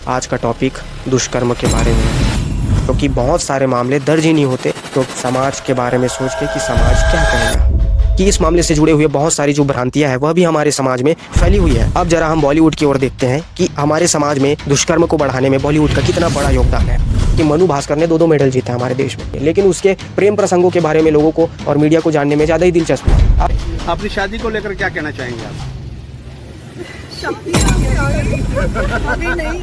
आज का टॉपिक दुष्कर्म के बारे में है, क्योंकि बहुत सारे मामले दर्ज ही नहीं होते। तो समाज के बारे में सोच के कि समाज क्या कहेगा, कि इस मामले से जुड़े हुए बहुत सारी जो भ्रांतियां हैं वह भी हमारे समाज में फैली हुई है। अब जरा हम बॉलीवुड की ओर देखते हैं कि हमारे समाज में दुष्कर्म को बढ़ाने में बॉलीवुड का कितना बड़ा योगदान है। कि मनु भास्कर ने दो मेडल जीता हमारे देश में, लेकिन उसके प्रेम प्रसंगों के बारे में लोगों को और मीडिया को जानने में ज़्यादा ही दिलचस्पी है। आप अपनी शादी को लेकर क्या कहना चाहेंगे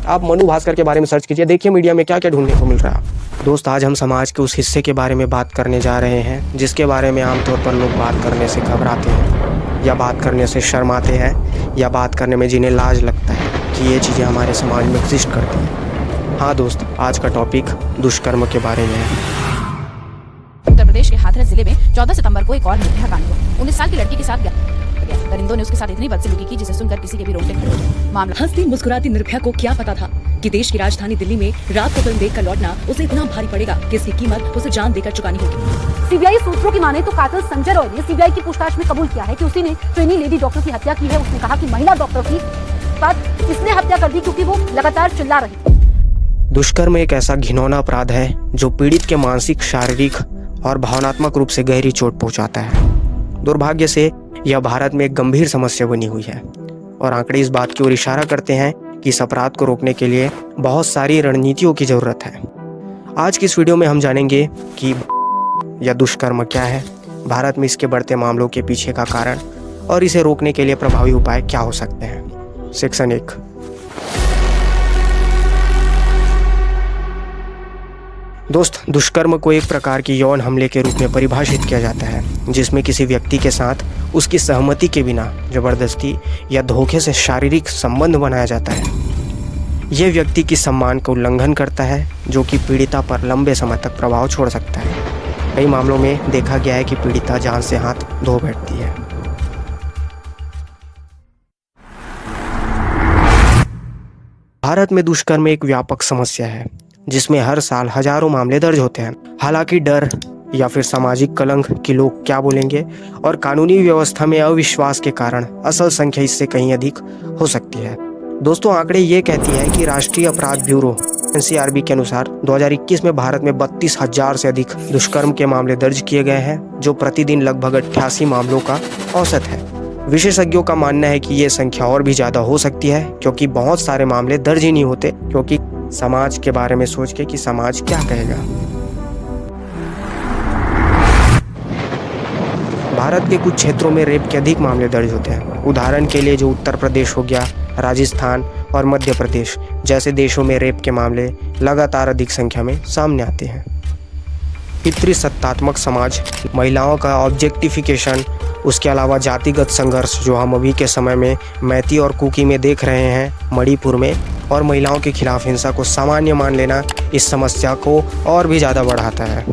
आप मनु भास्कर के बारे में सर्च कीजिए, देखिए मीडिया में क्या क्या ढूंढने को मिल रहा है। दोस्त, आज हम समाज के उस हिस्से के बारे में बात करने जा रहे हैं जिसके बारे में आमतौर पर लोग बात करने से घबराते हैं, या बात करने से शर्माते हैं, या बात करने में जिन्हें लाज लगता है कि ये चीज़ें हमारे समाज में एग्जिस्ट करती हैं। हाँ दोस्त, आज का टॉपिक दुष्कर्म के बारे में है। उत्तर प्रदेश के हाथरस जिले में 14 सितंबर को एक और निर्भया कांड हुआ। 19 साल की लड़की के साथ गया परिंदों ने उसके साथ इतनी बदसलूकी की जिसे सुनकर किसी के भी रोंगटे खड़े हो गए। मामला हंसती मुस्कुराती निर्भया को क्या पता था कि देश की राजधानी दिल्ली में रात को फिल्म देखकर लौटना उसे इतना भारी पड़ेगा कि इसकी कीमत उसे जान देकर चुकानी होगी। सीबीआई सूत्रों की माने तो कातिल संजय रॉय ने सीबीआई की पूछताछ में कबूल किया है कि उसी ने ट्रेनी लेडी डॉक्टर की हत्या की है। उसने कहा कि महिला डॉक्टर की साथ इसने हत्या कर दी क्योंकि वो लगातार चिल्ला रही थी। दुष्कर्म एक ऐसा घिनौना अपराध है जो पीड़ित के मानसिक, शारीरिक और भावनात्मक रूप से गहरी चोट पहुंचाता है। दुर्भाग्य से यह भारत में एक गंभीर समस्या बनी हुई है और आंकड़े इस बात की ओर इशारा करते हैं कि इस अपराध को रोकने के लिए बहुत सारी रणनीतियों की जरूरत है। आज की इस वीडियो में हम जानेंगे कि यह दुष्कर्म क्या है, भारत में इसके बढ़ते मामलों के पीछे का कारण और इसे रोकने के लिए प्रभावी उपाय क्या हो सकते हैं। सेक्शन 1। दोस्त, दुष्कर्म को एक प्रकार की यौन हमले के रूप में परिभाषित किया जाता है जिसमें किसी व्यक्ति के साथ उसकी सहमति के बिना जबरदस्ती या धोखे से शारीरिक संबंध बनाया जाता है। यह व्यक्ति की सम्मान का उल्लंघन करता है जो कि पीड़िता पर लंबे समय तक प्रभाव छोड़ सकता है। कई मामलों में देखा गया है कि पीड़िता जान से हाथ धो बैठती है। भारत में दुष्कर्म एक व्यापक समस्या है जिसमें हर साल हजारों मामले दर्ज होते हैं। हालांकि डर या फिर सामाजिक कलंक कि लोग क्या बोलेंगे और कानूनी व्यवस्था में अविश्वास के कारण असल संख्या इससे कहीं अधिक हो सकती है। दोस्तों, आंकड़े ये कहती है कि राष्ट्रीय अपराध ब्यूरो NCRB के अनुसार 2021 में भारत में 32,000 से अधिक दुष्कर्म के मामले दर्ज किए गए हैं, जो प्रतिदिन लगभग 88 मामलों का औसत है। विशेषज्ञों का मानना है कि ये संख्या और भी ज्यादा हो सकती है क्योंकि बहुत सारे मामले दर्ज ही नहीं होते, क्योंकि समाज के बारे में सोच के कि समाज क्या कहेगा। भारत के कुछ क्षेत्रों में रेप के अधिक मामले दर्ज होते हैं। उदाहरण के लिए जो उत्तर प्रदेश हो गया, राजस्थान और मध्य प्रदेश जैसे देशों में रेप के मामले लगातार अधिक संख्या में सामने आते हैं। पितृसत्तात्मक समाज, महिलाओं का ऑब्जेक्टिफिकेशन, उसके अलावा जातिगत संघर्ष जो हम अभी के समय में मैती और कुकी में देख रहे हैं, मणिपुर में, और महिलाओं के खिलाफ हिंसा को सामान्य मान लेना इस समस्या को और भी ज़्यादा बढ़ाता है।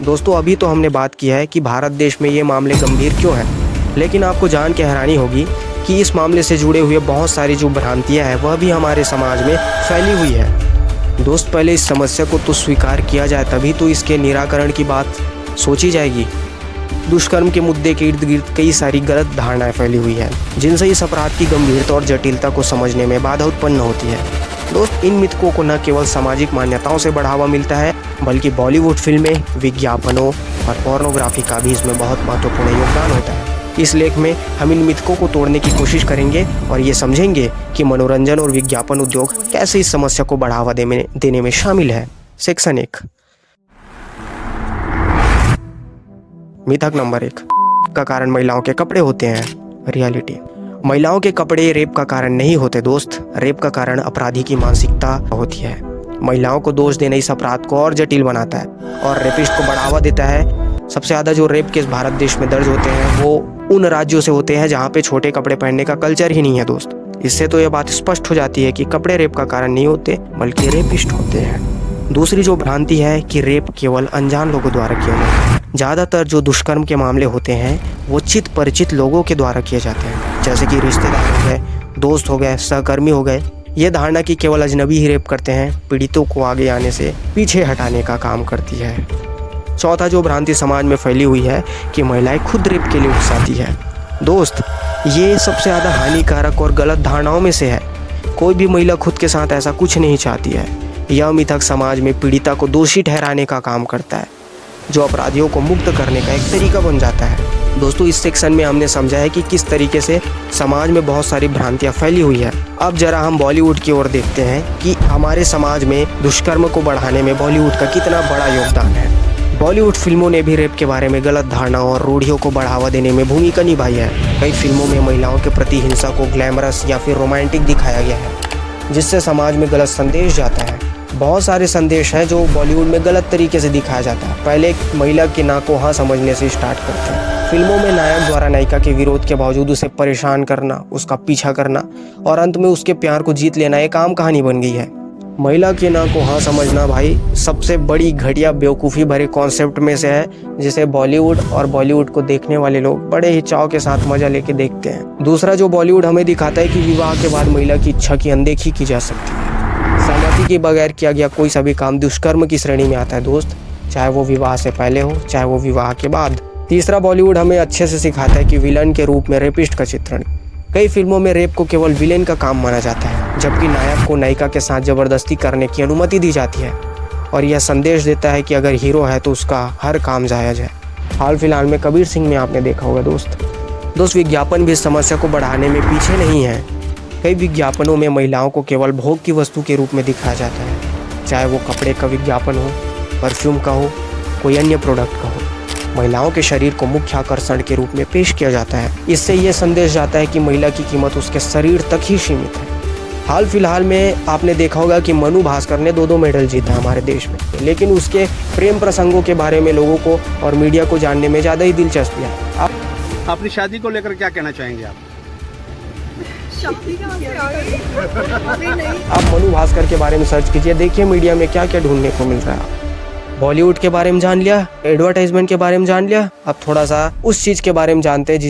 दोस्तों, अभी तो हमने बात की है कि भारत देश में ये मामले गंभीर क्यों हैं, लेकिन आपको जान के हैरानी होगी कि इस मामले से जुड़े हुए बहुत सारी जो भ्रांतियाँ हैं वह भी हमारे समाज में फैली हुई है। दोस्त, पहले इस समस्या को तो स्वीकार किया जाए तभी तो इसके निराकरण की बात सोची जाएगी। दुष्कर्म के मुद्दे के इर्द गिर्द कई सारी गलत धारणाएं फैली हुई हैं जिनसे इस अपराध की गंभीरता और जटिलता को समझने में बाधा उत्पन्न होती है। दोस्त, इन मिथकों को न केवल सामाजिक मान्यताओं से बढ़ावा मिलता है बल्कि बॉलीवुड फिल्में, विज्ञापनों और पोर्नोग्राफी का भी इसमें बहुत महत्वपूर्ण योगदान होता है। इस लेख में हम इन मिथकों को तोड़ने की कोशिश करेंगे और ये समझेंगे कि मनोरंजन और विज्ञापन उद्योग कैसे इस समस्या को बढ़ावा देने में शामिल है। सेक्शन 1। मिथक नंबर 1 का कारण महिलाओं के कपड़े होते हैं। रियलिटी, महिलाओं के कपड़े रेप का कारण नहीं होते दोस्त। रेप का कारण अपराधी की मानसिकता होती है। महिलाओं को दोष देना इस अपराध को और जटिल बनाता है और रेपिस्ट को बढ़ावा देता है। सबसे ज़्यादा जो रेप केस भारत देश में दर्ज होते हैं वो उन राज्यों से होते हैं जहाँ पे छोटे कपड़े पहनने का कल्चर ही नहीं है दोस्त। इससे तो यह बात स्पष्ट हो जाती है कि कपड़े रेप का कारण नहीं होते बल्कि रेपिस्ट होते हैं। दूसरी जो भ्रांति है कि रेप केवल अनजान लोगों द्वारा किया जाता है। ज़्यादातर जो दुष्कर्म के मामले होते हैं वो चित परिचित लोगों के द्वारा किए जाते हैं, जैसे कि रिश्तेदार हो गए, दोस्त हो गए, सहकर्मी हो गए। ये धारणा कि केवल अजनबी ही रेप करते हैं पीड़ितों को आगे आने से पीछे हटाने का काम करती है। चौथा जो भ्रांति समाज में फैली हुई है कि महिलाएं खुद रेप के लिए उकसाती है। दोस्त, ये सबसे ज़्यादा हानिकारक और गलत धारणाओं में से है कोई भी महिला खुद के साथ ऐसा कुछ नहीं चाहती है। यह मिथक समाज में पीड़िता को दोषी ठहराने का काम करता है, जो अपराधियों को मुक्त करने का एक तरीका बन जाता है। दोस्तों, इस सेक्शन में हमने समझा है कि किस तरीके से समाज में बहुत सारी भ्रांतियां फैली हुई है। अब जरा हम बॉलीवुड की ओर देखते हैं कि हमारे समाज में दुष्कर्म को बढ़ाने में बॉलीवुड का कितना बड़ा योगदान है। बॉलीवुड फिल्मों ने भी रेप के बारे में गलत धारणा और रूढ़ियों को बढ़ावा देने में भूमिका निभाई है। कई फिल्मों में महिलाओं के प्रति हिंसा को ग्लैमरस या फिर रोमांटिक दिखाया गया है, जिससे समाज में गलत संदेश जाता है। बहुत सारे संदेश हैं जो बॉलीवुड में गलत तरीके से दिखाया जाता है। पहले एक महिला की ना को हाँ समझने से स्टार्ट करते हैं। फिल्मों में नायक द्वारा नायिका के विरोध के बावजूद उसे परेशान करना, उसका पीछा करना और अंत में उसके प्यार को जीत लेना एक आम कहानी बन गई है। महिला की ना को हाँ समझना भाई सबसे बड़ी घटिया बेवकूफ़ी भरे कॉन्सेप्ट में से है, जिसे बॉलीवुड और बॉलीवुड को देखने वाले लोग बड़े ही चाव के साथ मजा लेके देखते हैं। दूसरा, जो बॉलीवुड हमें दिखाता है कि विवाह के बाद महिला की इच्छा की अनदेखी की जा सकती है। सहमति के बगैर किया गया कोई सा भी काम दुष्कर्म की श्रेणी में आता है दोस्त, चाहे वो विवाह से पहले हो चाहे वो विवाह के बाद। तीसरा, बॉलीवुड हमें अच्छे से सिखाता है कि विलन के रूप में रेपिस्ट का चित्रण। कई फिल्मों में रेप को केवल विलेन का काम माना जाता है, जबकि नायक को नायिका के साथ जबरदस्ती करने की अनुमति दी जाती है और यह संदेश देता है कि अगर हीरो है तो उसका हर काम जायज़ है। हाल फिलहाल में कबीर सिंह में आपने देखा होगा दोस्त विज्ञापन भी इस समस्या को बढ़ाने में पीछे नहीं है। कई विज्ञापनों में महिलाओं को केवल भोग की वस्तु के रूप में दिखाया जाता है, चाहे वो कपड़े का विज्ञापन हो, परफ्यूम का हो, कोई अन्य प्रोडक्ट का हो। महिलाओं के शरीर को मुख्य आकर्षण के रूप में पेश किया जाता है। इससे ये संदेश जाता है कि महिला की कीमत उसके शरीर तक ही सीमित है। हाल फिलहाल में आपने देखा होगा कि मनु भास्कर ने 2 मेडल जीता हमारे देश में, लेकिन उसके प्रेम प्रसंगों के बारे में लोगों को और मीडिया को जानने में ज़्यादा ही दिलचस्पी है। आप अपनी शादी को लेकर क्या कहना चाहेंगे आप? आप मनु भास्कर के बारे में सर्च कीजिए, देखिए मीडिया में क्या क्या ढूंढने को मिल रहा है। बॉलीवुड के बारे में जान लिया, एडवर्टाइजमेंट के बारे में जान लिया, अब थोड़ा सा उस चीज़ के बारे में जानते हैं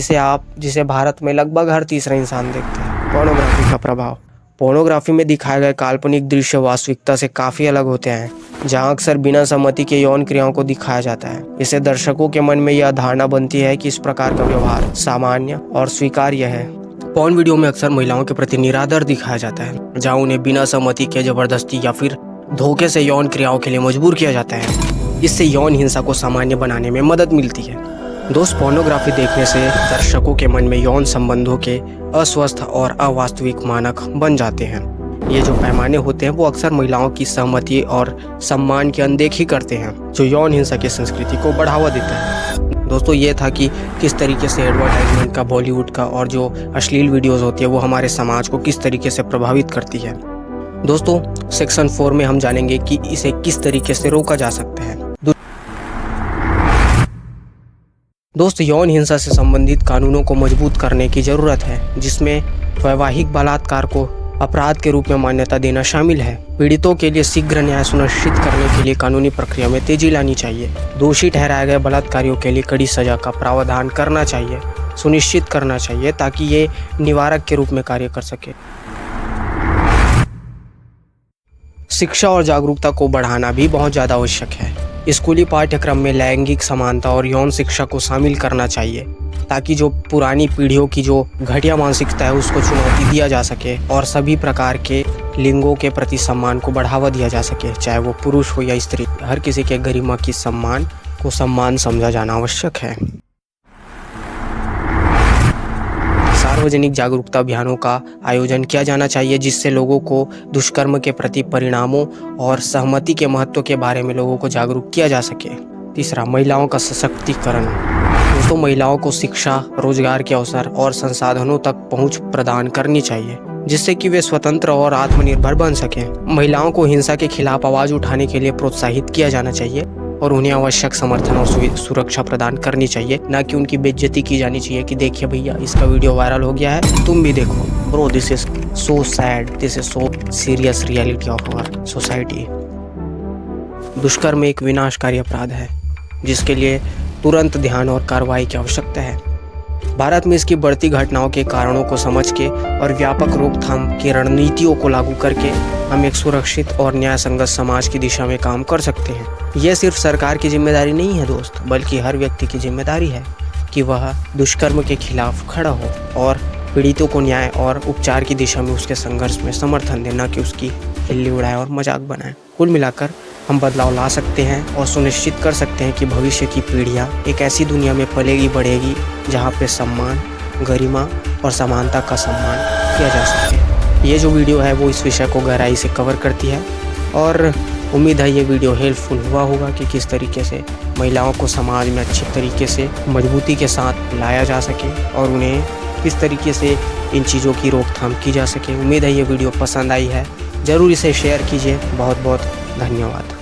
जिसे भारत में लगभग हर तीसरा इंसान देखता है, पोर्नोग्राफी का प्रभाव। पोर्नोग्राफी में दिखाए गए काल्पनिक दृश्य वास्तविकता से काफ़ी अलग होते हैं, जहां अक्सर बिना सहमति के यौन क्रियाओं को दिखाया जाता है। इससे दर्शकों के मन में यह धारणा बनती है कि इस प्रकार का व्यवहार सामान्य और स्वीकार्य है। पॉर्न वीडियो में अक्सर महिलाओं के प्रति निरादर दिखाया जाता है, जहां उन्हें बिना सहमति के जबरदस्ती या फिर धोखे से यौन क्रियाओं के लिए मजबूर किया जाता है। इससे यौन हिंसा को सामान्य बनाने में मदद मिलती है। दोस्त, पोर्नोग्राफी देखने से दर्शकों के मन में यौन संबंधों के अस्वस्थ और अवास्तविक मानक बन जाते हैं। ये जो पैमाने होते हैं वो अक्सर महिलाओं की सहमति और सम्मान की अनदेखी करते हैं, जो यौन हिंसा की संस्कृति को बढ़ावा देता है। दोस्तों, ये था कि किस तरीके से एडवर्टाइजमेंट का, बॉलीवुड का और जो अश्लील वीडियोस होती है वो हमारे समाज को किस तरीके से प्रभावित करती है। दोस्तों, सेक्शन 4 में हम जानेंगे कि इसे किस तरीके से रोका जा सकता है। दोस्त, यौन हिंसा से संबंधित कानूनों को मजबूत करने की जरूरत है, जिसमें वैवाहिक बलात्कार को अपराध के रूप में मान्यता देना शामिल है। पीड़ितों के लिए शीघ्र न्याय सुनिश्चित करने के लिए कानूनी प्रक्रिया में तेजी लानी चाहिए। दोषी ठहराए गए बलात्कारियों के लिए कड़ी सजा का प्रावधान करना चाहिए, सुनिश्चित करना चाहिए, ताकि ये निवारक के रूप में कार्य कर सके। शिक्षा और जागरूकता को बढ़ाना भी बहुत ज़्यादा आवश्यक है। स्कूली पाठ्यक्रम में लैंगिक समानता और यौन शिक्षा को शामिल करना चाहिए, ताकि जो पुरानी पीढ़ियों की जो घटिया मानसिकता है उसको चुनौती दिया जा सके और सभी प्रकार के लिंगों के प्रति सम्मान को बढ़ावा दिया जा सके, चाहे वो पुरुष हो या स्त्री। हर किसी के गरिमा की सम्मान को सम्मान समझा जाना आवश्यक है। सार्वजनिक जागरूकता अभियानों का आयोजन किया जाना चाहिए, जिससे लोगों को दुष्कर्म के प्रति परिणामों और सहमति के महत्व के बारे में लोगों को जागरूक किया जा सके। तीसरा, महिलाओं का सशक्तिकरण। दोस्तों, महिलाओं को शिक्षा, रोजगार के अवसर और संसाधनों तक पहुंच प्रदान करनी चाहिए, जिससे कि वे स्वतंत्र और आत्मनिर्भर बन सकें। महिलाओं को हिंसा के खिलाफ आवाज उठाने के लिए प्रोत्साहित किया जाना चाहिए और उन्हें आवश्यक समर्थन और सुरक्षा प्रदान करनी चाहिए, ना कि उनकी बेइज्जती की जानी चाहिए कि देखिए भैया इसका वीडियो वायरल हो गया है, तुम भी देखो। Bro, this is so sad, this is so serious reality of our society. दुष्कर्म एक विनाशकारी अपराध है, जिसके लिए तुरंत ध्यान और कार्रवाई की आवश्यकता है। भारत में इसकी बढ़ती घटनाओं के कारणों को समझ के और व्यापक रोकथाम की रणनीतियों को लागू करके हम एक सुरक्षित और न्याय संगत समाज की दिशा में काम कर सकते हैं। यह सिर्फ सरकार की जिम्मेदारी नहीं है दोस्त, बल्कि हर व्यक्ति की जिम्मेदारी है कि वह दुष्कर्म के खिलाफ खड़ा हो और पीड़ितों को न्याय और उपचार की दिशा में उसके संघर्ष में समर्थन देना कि उसकी खिल्ली उड़ाए और मजाक बनाए। कुल मिलाकर हम बदलाव ला सकते हैं और सुनिश्चित कर सकते हैं कि भविष्य की पीढ़ियाँ एक ऐसी दुनिया में पलेगी बढ़ेगी जहाँ पे सम्मान, गरिमा और समानता का सम्मान किया जा सके। ये जो वीडियो है वो इस विषय को गहराई से कवर करती है और उम्मीद है ये वीडियो हेल्पफुल हुआ होगा कि किस तरीके से महिलाओं को समाज में अच्छी तरीके से मजबूती के साथ लाया जा सके और उन्हें किस तरीके से इन चीज़ों की रोकथाम की जा सके। उम्मीद है ये वीडियो पसंद आई है, ज़रूर इसे शेयर कीजिए। बहुत बहुत धन्यवाद।